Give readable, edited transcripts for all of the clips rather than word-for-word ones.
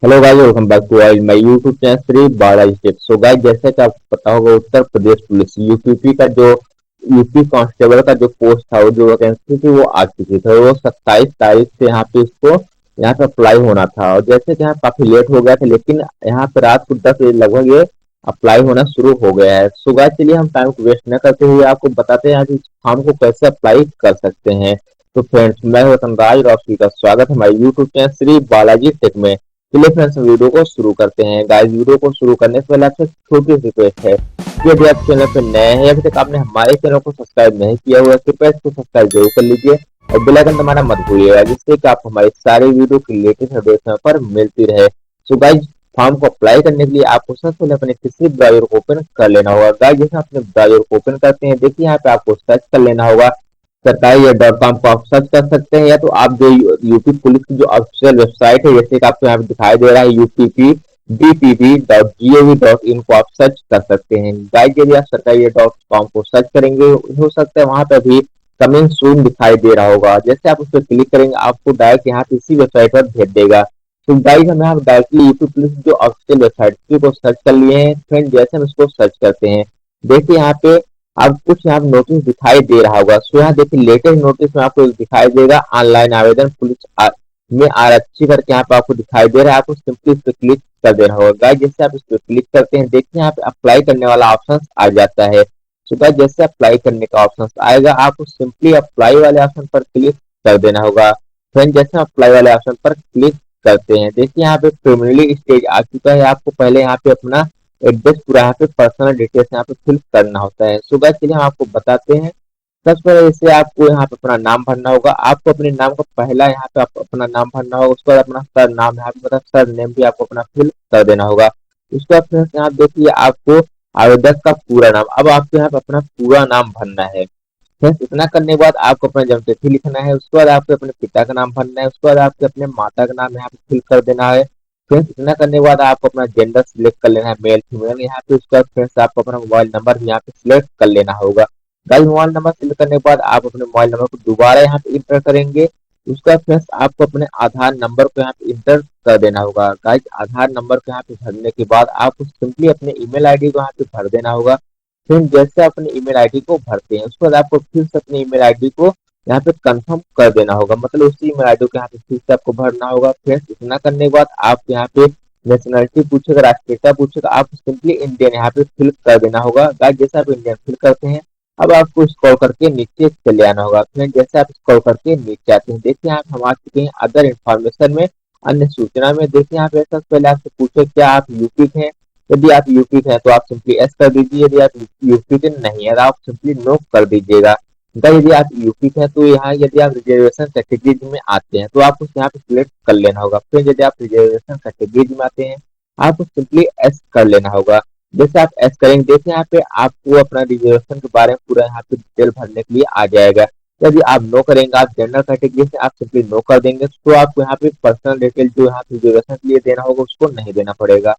Hello guys, welcome back to my YouTube channel Shri Balaji tips. So guys, जैसे कि आपको पता होगा, उत्तर प्रदेश पुलिस यूपीपी का जो यूपी कांस्टेबल का जो पोस्ट था, वो जो वैकेंसी थी वो आ चुकी थी। वो 27 तारीख से यहाँ पे इसको यहाँ पे अप्लाई होना था। और जैसे कि यहाँ काफी लेट हो गया था, लेकिन यहाँ पे रात को 10 बजे लगभग ये अप्लाई होना शुरू हो गया है। सो गाइस, चलिए हम टाइम को वेस्ट न करते हुए आपको बताते हैं कि हम को कैसे अप्लाई कर सकते हैं। तो फ्रेंड्स, मैं हूं रतनराज और आपका स्वागत है हमारे YouTube channel Shri Balaji tech में। चलिए फ्रेंड्स, वीडियो को शुरू करते हैं। गाइस, वीडियो को शुरू करने से पहले आपसे छोटी सी रिक्वेस्ट है कि यदि आप चैनल पर नए हैं, अभी तक आपने हमारे चैनल को सब्सक्राइब नहीं किया हुआ है, कृपया इसको सब्सक्राइब जरूर कर लीजिए और बेल आइकन दबाना मत भूलिएगा, जिससे कि आप हमारे सारे वीडियो की लेटेस्ट अपडेट समय पर मिलती रहे। सो गाइस, फॉर्म को अप्लाई करने के लिए आपको सबसे पहले अपने किसी ब्राउजर को ओपन कर लेना होगा। गाइस, जैसे अपने ब्राउजर को ओपन करते हैं, देखिए यहाँ पे आपको सर्च कर लेना होगा सरकारी या .com को आप सर्च कर सकते हैं, या तो आप जो यूपी पुलिस की जो ऑफिशियल वेबसाइट है, जैसे कि आपको यहाँ पे दिखाई दे रहा है यूपीपी dpv.gov.in को आप सर्च कर सकते हैं। गाइस, यदि आप सरकारी या .com को सर्च करेंगे, हो सकता है वहां पे भी कमिंग सून दिखाई दे रहा होगा। जैसे आप उस पर क्लिक करेंगे, आपको डायरेक्ट यहाँ पे इसी वेबसाइट पर भेज देगा। तो गाइस, हम यहाँ डायरेक्टली यूपी पुलिस जो ऑफिशियल वेबसाइट को सर्च कर लिए हैं। फ्रेंड, जैसे हम इसको सर्च करते हैं, देखिए यहाँ पे अब कुछ यहाँ नोटिस दिखाई दे रहा होगा। सो यहाँ देखिए लेटेस्ट नोटिस में आपको दिखाई देगा ऑनलाइन आवेदन पुलिस में आरक्षी करके यहाँ पे आपको दिखाई दे रहा है। आपको सिंपली इस पर क्लिक कर देना होगा। गाइस, जैसे आप इस पर क्लिक करते हैं, देखिए यहाँ पे अप्लाई करने वाला ऑप्शन आ जाता है। सो गाइस, जैसे अप्लाई करने का ऑप्शन आएगा, आपको सिंपली अप्लाई वाले ऑप्शन पर क्लिक कर देना होगा। फ्रेंड, जैसे अप्लाई वाले ऑप्शन पर क्लिक करते हैं, देखिए यहाँ पे प्रीलिमिनरी स्टेज आ चुका है। आपको पहले यहाँ पे अपना एड्रेस पूरा यहाँ पे पर्सनल डिटेल्स यहाँ पे फिल करना होता है। सो गाइस, चलिए हम आपको बताते हैं। सबसे पहले इसे आपको यहाँ पे अपना नाम भरना होगा। आपको अपने नाम का पहला यहाँ पे आप अपना नाम भरना होगा। उसके बाद अपना सर नाम यहाँ पे मतलब सर नेम भी आपको अपना फिल कर देना होगा। उसके बाद फिर यहाँ देखिए आपको आवेदक का पूरा नाम, अब आपको यहाँ पे अपना पूरा नाम भरना है। बस इतना करने के बाद आपको अपना जन्म तिथि लिखना है। उसके बाद आपको अपने पिता का नाम भरना है। उसके बाद आपको अपने माता का नाम यहाँ पे फिल कर देना है। फ्रेंड्स, इतना करने के बाद आपको अपना जेंडर सिलेक्ट कर लेना है, मेल फीमेल यहाँ पे। उसके बाद फ्रेंड्स आपको अपना मोबाइल नंबर भी यहाँ पे सिलेक्ट कर लेना होगा। गाइस, मोबाइल नंबर सिलेक्ट करने के बाद आप अपने मोबाइल नंबर को दोबारा यहाँ पे इंटर करेंगे। उसका फ्रेंड्स आपको अपने आधार नंबर को यहाँ पे इंटर कर देना होगा। गाइस, आधार नंबर को यहाँ पे भरने के बाद आपको सिंपली अपने ईमेल आईडी को यहाँ पे भर देना होगा। फिर जैसे अपने ईमेल आईडी को भरते हैं, उसके बाद आपको फिर से अपने ईमेल आईडी को यहाँ पे कंफर्म कर देना होगा, मतलब उसी ईमेल आईडी को यहाँ पे फिर से आपको भरना होगा। फ्रेंड्स, इतना करने के बाद आप यहाँ पे नेशनलिटी पूछेगा, राष्ट्रीयता पूछेगा, आप सिंपली इंडियन यहाँ पे फिल कर देना होगा। गाइस, जैसे आप इंडियन फिल करते हैं, अब आपको स्क्रॉल करके नीचे चले आना होगा। फ्रेंड, जैसे आप स्क्रॉल करके नीचे आते हैं, देखिए आप हम आ चुके हैं अदर इन्फॉर्मेशन में, अन्य सूचना में। देखिए यहाँ पे सबसे पहले आपसे पूछे क्या आप यूपी के हैं। यदि आप यूपी के हैं तो आप सिंपली एस कर दीजिए। यदि आप यूपी के नहीं है तो आप सिंपली नो कर दीजिएगा। यदि आप यूपी के हैं तो यहाँ यदि आप रिजर्वेशन कैटेगरी में आते हैं तो आपको यहाँ पे सिलेक्ट कर लेना होगा। फिर यदि आप रिजर्वेशन कैटेगरी में आते हैं, आपको सिंपली एस कर लेना होगा। जैसे आप एस करेंगे, देखिए यहाँ पे आपको अपना रिजर्वेशन के बारे में पूरा यहाँ पे डिटेल भरने के लिए आ जाएगा। यदि आप नो करेंगे, आप जनरल कैटेगरी से आप सिंपली नो कर देंगे, तो आपको यहाँ पे पर्सनल डिटेल जो यहाँ पे रिजर्वेशन के लिए देना होगा उसको नहीं देना पड़ेगा।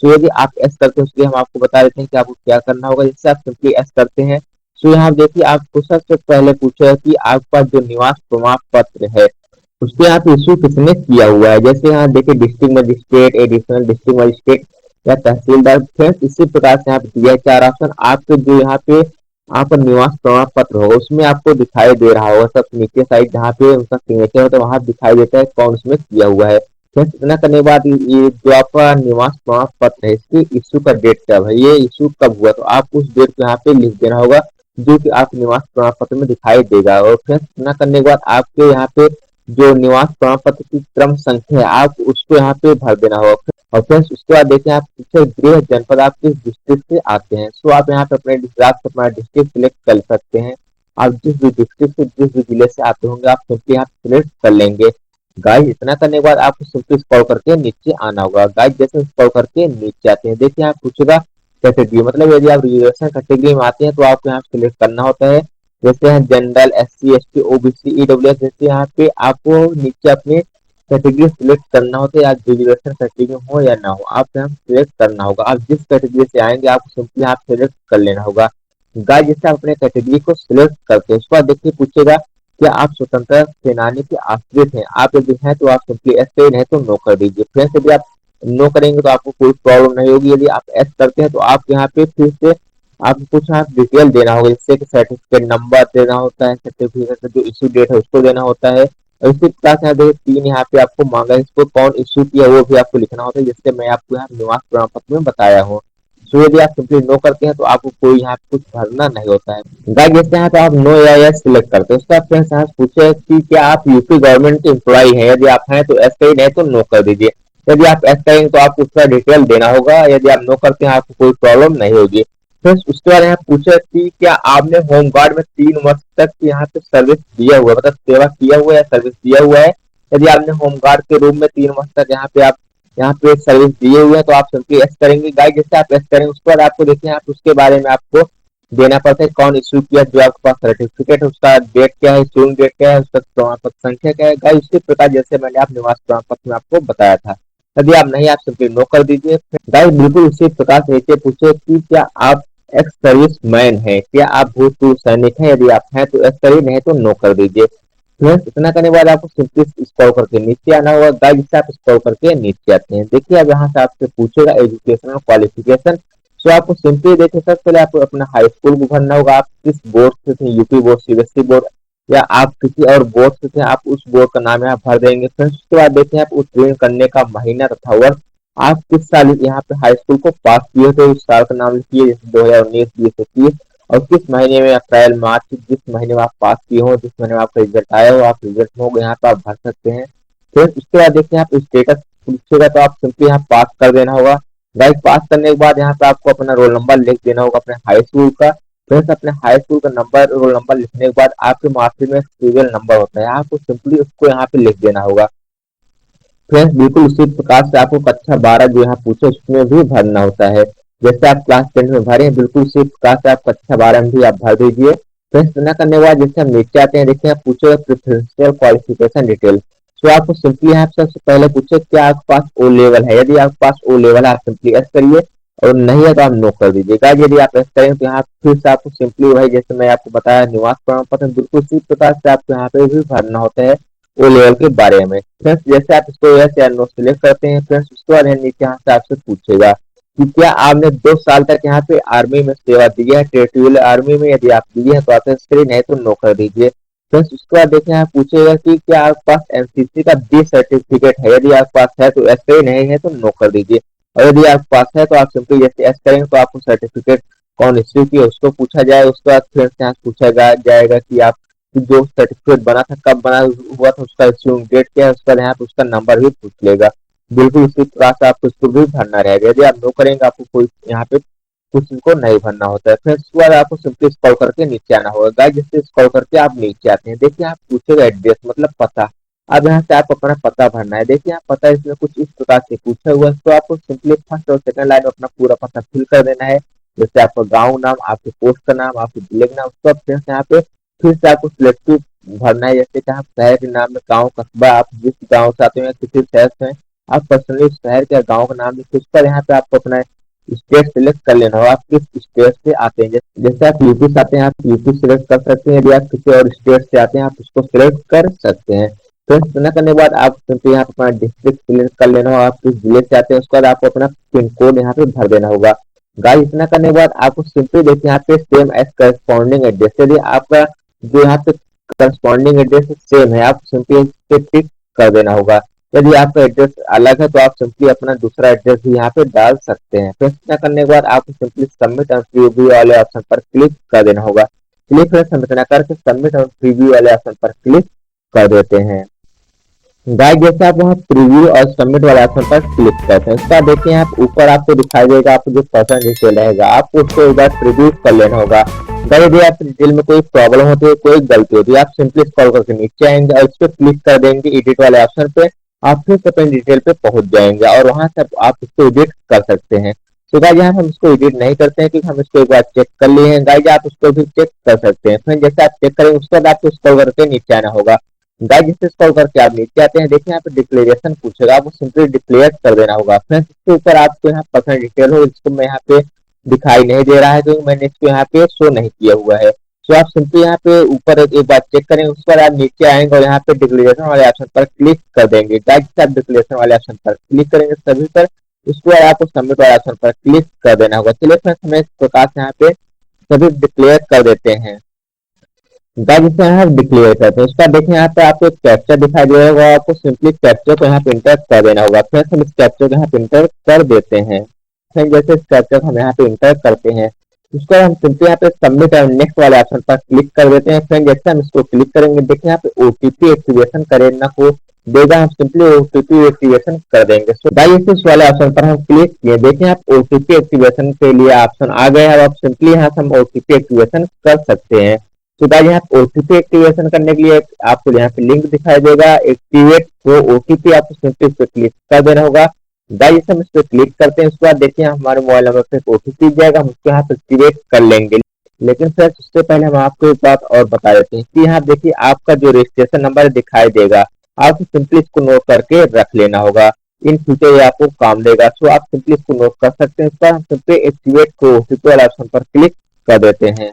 सो यदि आप एस करते हैं, उसके हम आपको बता देते हैं कि आपको क्या करना होगा। जैसे आप सिंपली एस करते हैं, सो यहाँ देखिए आपको सबसे पहले पूछा है कि आपका जो निवास प्रमाण पत्र है उसको यहाँ पे इशू किसने किया हुआ है। जैसे यहाँ देखिए district magistrate, additional district magistrate या तहसीलदार। फ्रेंड्स, इसी प्रकार से यहाँ पे दिया है चार ऑप्शन। आपके जो यहाँ पे आपका निवास प्रमाण पत्र होगा उसमें आपको दिखाई दे रहा होगा, सब नीचे साइड जहाँ पे उनका सिग्नेचर होता है वहां दिखाई देता है कौन उसमें किया हुआ है। फ्रेंड्स, इतना करने के बाद ये जो आपका निवास प्रमाण पत्र है, इसकी इशू का डेट कब है, ये इशू कब हुआ, तो आपको उस डेट को यहाँ पे लिख देना होगा, जो कि आप निवास प्रमाण पत्र में दिखाई देगा। और फ्रेंड्स, इतना करने के बाद आपके यहाँ पे जो निवास प्रमाण पत्र की क्रम संख्या है, आप उसको यहाँ पे भर देना होगा। और फ्रेंड्स, उसके बाद देखिए आप पीछे गृह जनपद आप किस डिस्ट्रिक्ट से आते हैं, सो आप यहाँ पे अपने राज्य से अपना डिस्ट्रिक्ट सिलेक्ट कर सकते हैं। आप जिस भी डिस्ट्रिक्ट से जिस भी जिले से आते होंगे आप सिंपली यहाँ सिलेक्ट कर लेंगे। गाइस, इतना करने के बाद आपको सिंपली स्क्रॉल करके नीचे आना होगा। गाइस, जैसे स्क्रॉल करके नीचे आते हैं, देखिए आप पूछेगा कैटेगरी, मतलब यदि आप रिजर्वेशन कैटेगरी में आते हैं तो आपको यहाँ सिलेक्ट करना होता है। जैसे हैं general, SC, ST, OBC, EWS, जैसे यहाँ पे आपको नीचे अपने कैटेगरी सिलेक्ट करना होता है, या रिजर्वेशन कैटेगरी हो या ना हो, आपको यहाँ सिलेक्ट करना होगा। आप जिस कैटेगरी से आएंगे आपको सिंपली यहाँ सिलेक्ट कर लेना होगा। गाइस, जैसे आप अपने कैटेगरी को सिलेक्ट करते हैं, उसके बाद देखिए पूछेगा क्या आप स्वतंत्रता सेनानी के आश्रित हैं। आप यदि हैं तो आप सिंपली एस पे, नहीं तो नो कर दीजिए। फ्रेंड्स, यदि आप नो करेंगे तो आपको कोई प्रॉब्लम नहीं होगी। यदि आप एस करते हैं तो आप यहाँ पे फिर से आपको कुछ यहाँ डिटेल देना होगा, जैसे कि सर्टिफिकेट नंबर देना होता है, सर्टिफिकेट का जो इशू डेट है उसको देना होता है, और इसी प्रकार से यहाँ देखिए 3 यहाँ पे आपको मांगा है, इसको कौन इशू किया वो भी आपको लिखना होता है, जिससे मैं आपको यहाँ निवास प्रमाण पत्र में बताया हूँ। सो यदि आप सिंपली नो करते हैं तो आपको कोई यहाँ पे कुछ भरना नहीं होता है। गाइस जैसे यहाँ पे आप नो या यस सिलेक्ट करते हैं, उसका आपसे यहाँ पूछे कि क्या आप यूपी गवर्नमेंट के एम्प्लॉई हैं, यदि आप हैं तो एस करिए, नहीं तो नो कर दीजिए। यदि आप एस करेंगे तो आपको उसका डिटेल देना होगा, यदि आप नो करते हैं आपको कोई प्रॉब्लम नहीं होगी। फिर उसके बाद यहाँ पूछे कि क्या आपने होमगार्ड में 3 वर्ष तक यहाँ पे सर्विस दिया हुआ है, मतलब सेवा किया हुआ है, सर्विस दिया हुआ है। यदि आपने होमगार्ड के रूप में 3 वर्ष तक यहाँ पे सर्विस दिए हुए हैं तो आप सिंपली एस करेंगे। गाइस जैसे आप एस करेंगे उसके बाद आपको देखिए आप उसके बारे में आपको देना पड़ता है, कौन इश्यू किया, जो आपके पास सर्टिफिकेट है उसका डेट क्या है, इशूइंग डेट क्या है, उसका प्रमाण पत्र संख्या क्या है। गाइस उसी प्रकार जैसे मैंने आप निवास प्रमाण पत्र में आपको बताया था। यदि आप नहीं आप सिंपली नो कर दीजिए। गाइस बिल्कुल उसी प्रकार से नीचे पूछे कि क्या आप एक्स सर्विस मैन है, क्या आप भूतपूर्व सैनिक हैं, यदि आप हैं तो एस करिए, नहीं तो नो कर दीजिए। फ्रेंड्स इतना करने के बाद आपको सिंपली स्क्रॉल करके नीचे आना होगा। गाइस जिससे आप स्क्रॉल करके नीचे आते हैं, देखिए अब यहाँ से आपसे पूछेगा एजुकेशनल क्वालिफिकेशन। सो आपको सिंपली देखिए सबसे पहले आपको अपना हाई स्कूल को भरना होगा, आप किस बोर्ड से थे, यूपी बोर्ड, सीबीएसई बोर्ड या आप किसी और बोर्ड से थे, आप उस बोर्ड का नाम यहाँ भर देंगे। फ्रेंड्स उसके बाद देखिए आप उत्तीर्ण करने का महीना तथा वर्ष, आप किस साल यहाँ पे हाई स्कूल को पास किए थे उस साल का नाम लिखिए, जैसे 2019, 20, 21, और किस महीने में, अप्रैल, मार्च, जिस महीने में आप पास किए हो, जिस महीने में आपका रिजल्ट आया हो, आप रिजल्ट हो यहाँ पे आप भर सकते हैं। फिर उसके बाद देखिए आप स्टेटस पूछेगा तो आप सिंपली यहाँ पास कर देना होगा। गाइस पास करने के बाद यहाँ पे आपको अपना रोल नंबर लिख देना होगा अपने हाई स्कूल का। फिर अपने हाई स्कूल का नंबर, रोल नंबर लिखने के बाद आपके मार्कशीट में सीरियल नंबर होता है, आपको सिंपली उसको यहाँ पे लिख देना होगा। फ्रेंड्स बिल्कुल उसी प्रकार से आपको कक्षा 12 जो यहाँ पूछे उसमें भी भरना होता है, जैसे आप क्लास 10 में भरे हैं बिल्कुल उसी प्रकार से आप कक्षा 12 में भी आप भर दीजिए। फ्रेंड्स इतना करने के बाद जैसे हम नीचे आते हैं, देखिए आप पूछेगा प्रेफरेंशियल क्वालिफिकेशन डिटेल। तो आपको सिंपली यहाँ पे सबसे पहले पूछे क्या आपके पास ओ लेवल है, यदि आपके पास ओ लेवल है आप सिंपली एस करिए, और नहीं है तो आप नो कर दीजिएगा। यदि आप एस करेंगे तो यहाँ फिर से आपको सिंपली वही जैसे मैं आपको बताया निवास प्रमाण पत्र बिल्कुल उसी प्रकार से आपको यहाँ पे भी भरना होता है ओ लेवल के बारे में। फ्रेंड्स जैसे आप इसको यस या नो सिलेक्ट करते हैं, फ्रेंड्स उसके बाद नीचे यहाँ से आपसे पूछेगा कि क्या आपने 2 साल तक यहाँ पे आर्मी में सेवा दी है, टेरिटोरियल आर्मी में, यदि आप दी है तो आप एस करिए, नहीं तो नो कर दीजिए। फ्रेंड्स उसके बाद देखिए यहाँ पूछेगा कि क्या आपके पास एनसीसी का डी सर्टिफिकेट है, यदि आपके पास है तो एस करिए, नहीं है तो नो कर दीजिए। और यदि आपके पास है तो आप सिंपली जैसे एस करेंगे तो आपको सर्टिफिकेट कौन इश्यू किया उसको पूछा जाए। उसके बाद फ्रेंड्स यहाँ पूछा जाएगा कि आप जो सर्टिफिकेट बना था कब बना हुआ था, उसका इश्यूइंग डेट क्या है, उसका यहाँ पे उसका नंबर भी पूछ लेगा। बिल्कुल इसी प्रकार से आपको इसको भी भरना रहेगा। यदि आप नो करेंगे आपको कोई यहाँ पे कुछ इनको नहीं भरना होता है। फिर उसके बाद आपको सिंपली स्क्रॉल करके नीचे आना होगा। गाइस जिससे स्क्रॉल करके आप नीचे आते हैं, देखिए आप पूछेगा एड्रेस मतलब पता। अब यहाँ से आपको अपना पता भरना है। देखिए आप पता इसमें कुछ इस प्रकार से पूछा हुआ है, तो आपको सिंपली फर्स्ट और सेकंड लाइन में अपना पूरा पता फिल कर देना है, जैसे आपका गाँव नाम, आपके पोस्ट का नाम, आपके जिले का नाम। उसको फिर यहाँ पे फिर से आपको सिलेक्टिव भरना है, जैसे कि आप शहर के नाम में गाँव, कस्बा, आप जिस गाँव से आते हैं किसी शहर से आप पर्सनली उस शहर के गाँव का नाम लिखिए। उस पर यहाँ पे आपको अपना स्टेट सिलेक्ट कर लेना होगा, आप किस स्टेट से आते हैं। जैसे आप यूपी से आते हैं आप यूपी सिलेक्ट कर सकते हैं, यदि आप किसी और स्टेट से आते हैं आप उसको सिलेक्ट कर सकते हैं। तो इतना करने के बाद आप सिंपली यहाँ पे अपना डिस्ट्रिक्ट सिलेक्ट कर लेना होगा, आप किस जिले से आते हैं, उसके बाद आपको अपना पिन कोड यहाँ पे भर देना होगा। गाइस इतना करने के बाद आपको सिंपली देखिए यहाँ पे सेम एज करस्पॉन्डिंग एड्रेस, यदि आपका जो यहाँ पे करस्पॉन्डिंग एड्रेस सेम है आप सिंपली इस पे टिक कर देना होगा। यदि आपका एड्रेस अलग है तो आप सिंपली अपना दूसरा एड्रेस भी यहाँ पे डाल सकते हैं। फिर इतना करने के बाद आपको सिंपली सबमिट एंड प्रीव्यू वाले ऑप्शन पर क्लिक कर देना होगा। क्लिक फिर सबमिट करके सबमिट और प्रीव्यू वाले ऑप्शन पर क्लिक कर देते हैं। गाइस जैसे आप वहाँ प्रीव्यू और सबमिट वाले ऑप्शन पर क्लिक करते हैं, उसका देखिए आप ऊपर आपको दिखाई देगा आपको जो पर्सनल डिटेल रहेगा, आपको उसको एक बार प्रीव्यू कर लेना होगा। गाइस यदि आपकी डिटेल में कोई प्रॉब्लम होती है, कोई गलती होती है, आप सिंपली स्क्रॉल करके नीचे आएंगे और इस पर क्लिक कर देंगे एडिट वाले ऑप्शन पे, आप फिर से अपनी डिटेल पे पहुंच जाएंगे और वहां से आप इसको एडिट कर सकते हैं। तो गाइस यहाँ हम इसको एडिट नहीं करते हैं क्योंकि हम इसको एक बार चेक कर लिए हैं। गाइस आप उसको भी चेक कर सकते हैं। फिर जैसे आप चेक करेंगे उसके बाद आपको स्क्रॉल करके नीचे आना होगा। गाइस जिससे स्क्रॉल करके आप नीचे आते हैं, देखिए यहाँ पे डिक्लेरेशन पूछेगा, आपको सिंपली डिक्लेयर कर देना होगा। फिर इसके ऊपर आपको यहाँ पर्सनल डिटेल हो, इसको मैं यहाँ पे दिखाई नहीं दे रहा है क्योंकि मैंने इसको यहाँ पे शो नहीं किया हुआ है। सो आप सिंपली यहाँ पे ऊपर एक बार चेक करेंगे, उसके बाद आप नीचे आएंगे और यहाँ पे डिक्लेरेशन वाले ऑप्शन पर क्लिक कर देंगे। गाइस आप डिक्लेरेशन वाले ऑप्शन पर क्लिक करेंगे सभी पर, उसके बाद आपको सबमिट वाले ऑप्शन पर क्लिक कर देना होगा। चलिए फ्रेंड्स हमें इस प्रकार से यहाँ पे सभी डिक्लेयर कर देते हैं। गाइस इसे यहाँ डिक्लेयर करते हैं, उसका देखिए यहाँ पे आपको एक कैप्चा दिखाई दे रहा होगा, आपको सिंपली कैप्चा को यहाँ पे इंटर कर देना होगा। फ्रेंड्स हम इस कैप्चा को यहाँ पे इंटर कर देते हैं। फ्रेंड्स जैसे इस कैप्चा को हम यहाँ पे इंटर करते हैं, उसको हम सिंपली यहाँ पे सबमिट और नेक्स्ट वाले ऑप्शन पर क्लिक कर देते हैं। फ्रेंड्स जैसे हम इसको क्लिक करेंगे, देखिए यहाँ पे ओटीपी एक्टिवेशन करना को देगा, हम सिंपली ओटीपी एक्टिवेशन कर देंगे। सो गाइस इस वाले ऑप्शन पर हम क्लिक किए, देखिए आप ओटीपी एक्टिवेशन के लिए ऑप्शन आ गया है। अब आप सिंपली यहाँ से हम ओटीपी एक्टिवेशन कर सकते हैं। तो गाइस यहाँ पे ओटीपी एक्टिवेशन करने के लिए आपको यहाँ पे लिंक दिखाई देगा, एक्टिवेट वो ओटीपी, आपको सिंपली इस पे क्लिक कर देना होगा। गाइस हम इस पे क्लिक करते हैं, उसके बाद देखिए हमारे मोबाइल नंबर पे ओटीपी जाएगा, हम उसको यहाँ पे एक्टिवेट कर लेंगे। लेकिन फ्रेंड्स उससे पहले हम आपको एक बात और बता देते हैं कि यहाँ देखिए आपका जो रजिस्ट्रेशन नंबर दिखाई देगा, आपको सिंपली इसको नोट करके रख लेना होगा, इन फ्यूचर ये आपको काम देगा। सो आप सिंपली इसको नोट कर सकते हैं। इसका हम सिंपली एक्टिवेट को ओटीपी वाले ऑप्शन पर क्लिक कर देते हैं।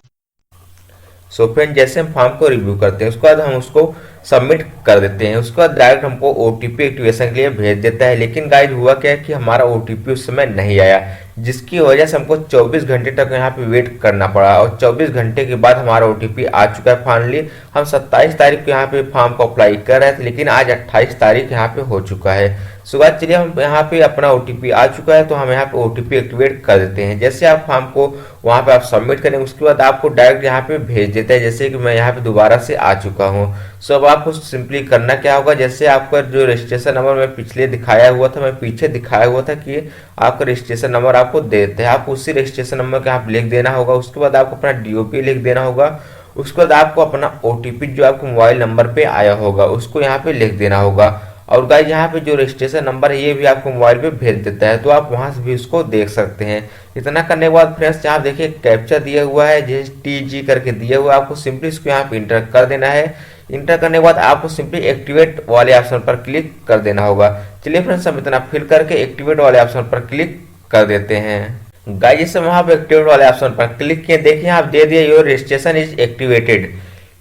सो फ्रेंड जैसे हम फॉर्म को रिव्यू करते हैं उसके बाद हम उसको सबमिट कर देते हैं, उसके बाद डायरेक्ट हमको ओटीपी एक्टिवेशन के लिए भेज देता है। लेकिन गाइस हुआ क्या है कि हमारा ओटीपी उस समय नहीं आया, जिसकी वजह से हमको 24 घंटे तक यहाँ पे वेट करना पड़ा और 24 घंटे के बाद हमारा ओटीपी आ चुका है फाइनली। हम 27 तारीख को यहाँ पे फॉर्म को अप्लाई कर रहे थे, लेकिन आज 28 तारीख यहाँ पे हो चुका है। सुबह चलिए हम यहाँ पे अपना ओटीपी आ चुका है तो हम यहाँ पे ओटीपी एक्टिवेट कर देते हैं। जैसे आप फॉर्म को वहाँ पे आप सबमिट करेंगे उसके बाद आपको डायरेक्ट यहाँ पे भेज देता है, जैसे कि मैं यहाँ पे दोबारा से आ चुका हूँ। सो अब आपको सिंपली करना क्या होगा, जैसे आपका जो रजिस्ट्रेशन नंबर मैं पिछले दिखाया हुआ था, मैं पीछे दिखाया हुआ था कि आपका रजिस्ट्रेशन नंबर आपको देते हैं, आप उसी रजिस्ट्रेशन नंबर का आप लिख देना होगा। उसके बाद आपको अपना डीओपी लिख देना होगा। उसके बाद आपको अपना ओटीपी जो आपको मोबाइल नंबर पे आया होगा उसको यहाँ पे लिख देना होगा। और गाइस यहाँ पे जो रजिस्ट्रेशन नंबर है ये भी आपको मोबाइल पे भेज देता है, तो आप वहां से भी उसको देख सकते हैं। इतना करने के बाद फ्रेंड्स यहाँ देखिए कैप्चा दिया हुआ है, जैसे टीजी करके दिया हुआ है, आपको सिंपली इसको यहाँ पे इंटर कर देना है। इंटर करने के बाद आपको सिंपली एक्टिवेट वाले ऑप्शन पर क्लिक कर देना होगा। चलिए फ्रेंड्स हम इतना फिल करके एक्टिवेट वाले ऑप्शन पर क्लिक कर देते हैं। गाइस जैसे वहां पे एक्टिवेट वाले ऑप्शन पर क्लिक किए, देखिए आप दे दिए your registration is activated,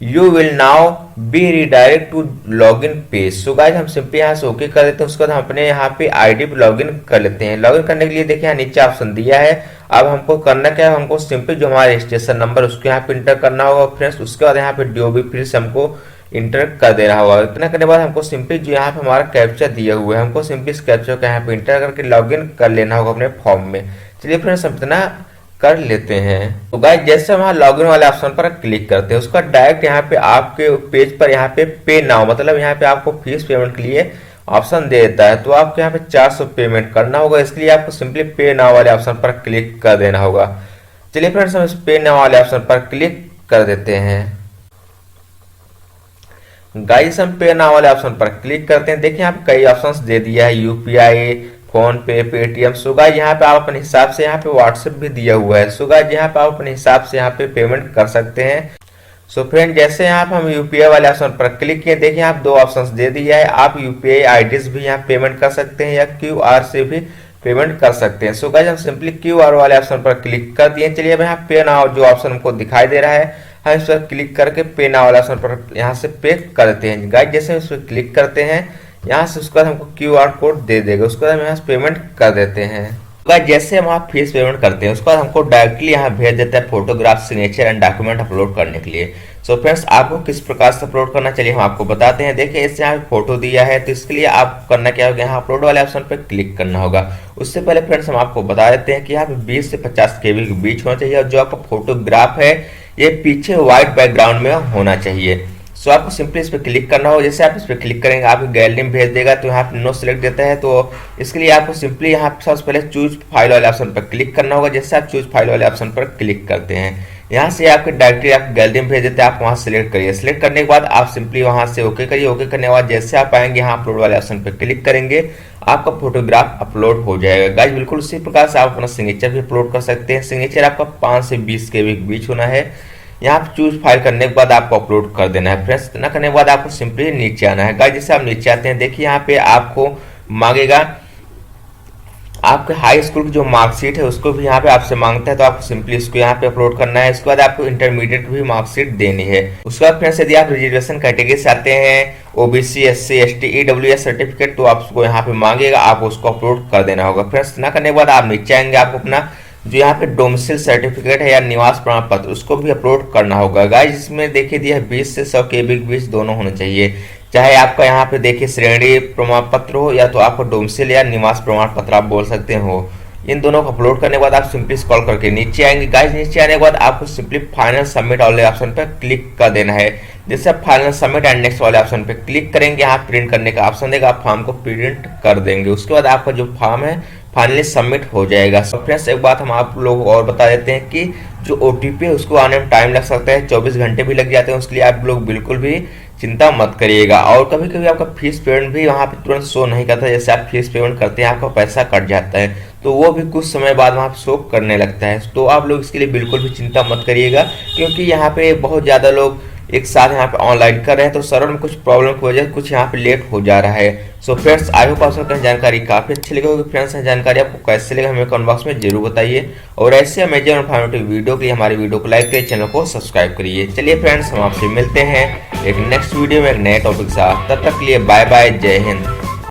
you will now be redirect to log in page. So guys हम सिंपली यहाँ से ओके कर देते हैं। उसके बाद हम अपने यहाँ पे आईडी पे लॉग इन कर लेते हैं। लॉग इन करने के लिए देखिए यहाँ नीचे ऑप्शन दिया है। अब हमको करना क्या है, हमको सिंपली जो हमारा रजिस्ट्रेशन नंबर उसको यहाँ पे इंटर करना होगा फ्रेंड्स। उसके बाद यहाँ पे डीओबी फिर से हमको इंटर कर देना होगा। इतना करने के बाद हमको सिंपली जो यहाँ पे हमारा कैप्चा दिया हुआ है, हमको सिंपली इस कैप्चा को यहाँ पे इंटर करके लॉग इन कर लेना होगा अपने फॉर्म में। चलिए फ्रेंड्स हम इतना कर लेते हैं। तो गाइस जैसे हम लॉगिन वाले ऑप्शन पर क्लिक करते हैं उसका डायरेक्ट यहाँ पे आपके पेज पर यहाँ पे पे नाउ, मतलब यहाँ पे आपको फीस पेमेंट के लिए ऑप्शन दे देता है। तो आपको यहाँ पे 400 पेमेंट करना होगा, इसके लिए आपको सिंपली पे नाउ वाले ऑप्शन पर क्लिक कर देना होगा। चलिए फ्रेंड्स हम इस पे नाउ वाले ऑप्शन पर क्लिक कर देते हैं। गाइस हम पे नाउ वाले ऑप्शन पर क्लिक करते हैं, देखिए यहाँ पे कई ऑप्शंस दे दिया है, यूपीआई, फोन पे, पेटीएम। सो गाइस यहाँ पे आप अपने हिसाब से यहाँ पे व्हाट्सएप भी दिया हुआ है। सो गाइस यहाँ पे आप अपने हिसाब से यहाँ पे पेमेंट कर सकते हैं। सो फ्रेंड जैसे यहाँ पे हम यूपीआई वाले ऑप्शन पर क्लिक किए, देखिए यहाँ पे 2 ऑप्शंस दे दिया है, आप यूपीआई आईडी भी यहाँ पेमेंट कर सकते हैं या क्यूआर से भी पेमेंट कर सकते हैं। सो गाइस हम सिंपली क्यूआर वाले ऑप्शन पर क्लिक कर दिए। चलिए अब यहाँ पे नाउ जो ऑप्शन हमको दिखाई दे रहा है, हम इस पर क्लिक करके पे नाउ वाले ऑप्शन पर यहाँ से पे कर देते हैं। गाइस जैसे इस पर क्लिक करते हैं यहाँ से उसके बाद हमको क्यूआर कोड दे देगा, उसके बाद हम यहाँ से पेमेंट कर देते हैं। गाइस जैसे हम आप फीस पेमेंट करते हैं उसके बाद हमको डायरेक्टली यहाँ भेज देता है photograph, signature and document upload करने के लिए। सो फ्रेंड्स आपको किस प्रकार से अपलोड करना, चलिए हम आपको बताते हैं। देखिए इस यहाँ फोटो दिया है, तो इसके लिए आप करना क्या होगा, यहाँ अपलोड वाले ऑप्शन पर क्लिक करना होगा। उससे पहले फ्रेंड्स हम आपको बता देते हैं कि यहाँ पे 20 से 50 KB के बीच होना चाहिए और जो आपका फोटोग्राफ है ये पीछे व्हाइट बैकग्राउंड में होना चाहिए। सो आपको सिंपली इस पर क्लिक करना होगा। जैसे आप इस पर क्लिक करेंगे आपको गैलरी में भेज देगा, तो यहाँ पे नो सिलेक्ट देता है, तो इसके लिए आपको सिंपली यहाँ पे सबसे पहले चूज फाइल वाले ऑप्शन पर क्लिक करना होगा। जैसे आप चूज फाइल वाले ऑप्शन पर क्लिक करते हैं यहाँ से आपके डायरेक्टली आप गैलरी में भेज देते हैं, आप वहाँ सेलेक्ट करिए। सेलेक्ट करने के बाद आप सिंपली वहाँ से ओके करिए। ओके करने के बाद जैसे आप आएंगे यहाँ अपलोड वाले ऑप्शन पर क्लिक करेंगे, आपका फोटोग्राफ अपलोड हो जाएगा। गाइस बिल्कुल उसी प्रकार से आप अपना सिग्नेचर भी अपलोड कर सकते हैं। सिग्नेचर आपका 5 से 20 KB के बीच होना है। यहाँ पे चूज फाइल करने के बाद आपको अपलोड कर देना है फ्रेंड्स। इतना करने के बाद आपको सिंपली नीचे आना है। गाइस जैसे आप नीचे आते हैं देखिए यहाँ पे आपको मांगेगा आपके हाई स्कूल की जो मार्कशीट है उसको भी यहाँ पे आपसे मांगता है, तो आपको सिंपली इसको यहाँ पे अपलोड करना है। इसके बाद आपको इंटरमीडिएट भी मार्कशीट देनी है। उसके बाद फ्रेंड्स यदि आप रिजर्वेशन कैटेगरी से आते हैं, OBC, SC, ST, EWS certificate, तो आपको यहाँ पे मांगेगा, आप उसको अपलोड कर देना होगा। फ्रेंड्स इतना करने के बाद आप नीचे आएंगे, आपको अपना जो यहाँ पे डोमिसाइल सर्टिफिकेट है या निवास प्रमाण पत्र उसको भी अपलोड करना होगा। गाइस इसमें देखिए दिया है 20 से 100 KB के बीच दोनों होने चाहिए, चाहे आपका यहाँ पे देखिए श्रेणी प्रमाण पत्र हो या तो आपको डोमिसाइल या निवास प्रमाण पत्र आप बोल सकते हो। इन दोनों को अपलोड करने के बाद आप सिंपली स्क्रॉल करके नीचे आएंगे। गाइस नीचे आने के बाद आपको सिंपली फाइनल सबमिट वाले ऑप्शन पर क्लिक कर देना है। जैसे आप फाइनल सबमिट एंड नेक्स्ट वाले ऑप्शन पे क्लिक करेंगे, यहाँ प्रिंट करने का ऑप्शन देगा, आप फॉर्म को प्रिंट कर देंगे। उसके बाद आपका जो फॉर्म है फाइनली सबमिट हो जाएगा। फ्रेंड्स एक बात हम आप लोगों को और बता देते हैं कि जो OTP है उसको आने में टाइम लग सकता है, 24 घंटे भी लग जाते हैं, उसके लिए आप लोग बिल्कुल भी चिंता मत करिएगा। और कभी कभी आपका फीस पेमेंट भी वहाँ पे तुरंत शो नहीं करता, जैसे आप फीस पेमेंट करते हैं आपका पैसा कट जाता है, तो वो भी कुछ समय बाद वहाँ शो करने लगता है। तो आप लोग इसके लिए बिल्कुल भी चिंता मत करिएगा, क्योंकि यहाँ पे बहुत ज़्यादा लोग एक साथ यहाँ पे ऑनलाइन कर रहे हैं, तो सर्वर में कुछ प्रॉब्लम की वजह से कुछ यहाँ पे लेट हो जा रहा है। सो फ्रेंड्स आई होप आप सबको जानकारी काफ़ी अच्छी लगी होगी। फ्रेंड्स जानकारी आपको कैसे लगा हमें कमेंट बॉक्स में जरूर बताइए, और ऐसे अमेजिंग और इन्फॉर्मेटिव वीडियो के लिए हमारे वीडियो को लाइक करिए, चैनल को सब्सक्राइब करिए। चलिए फ्रेंड्स हम आपसे मिलते हैं एक नेक्स्ट वीडियो में एक नए टॉपिक के साथ, तब तक के लिए बाय बाय, जय हिंद।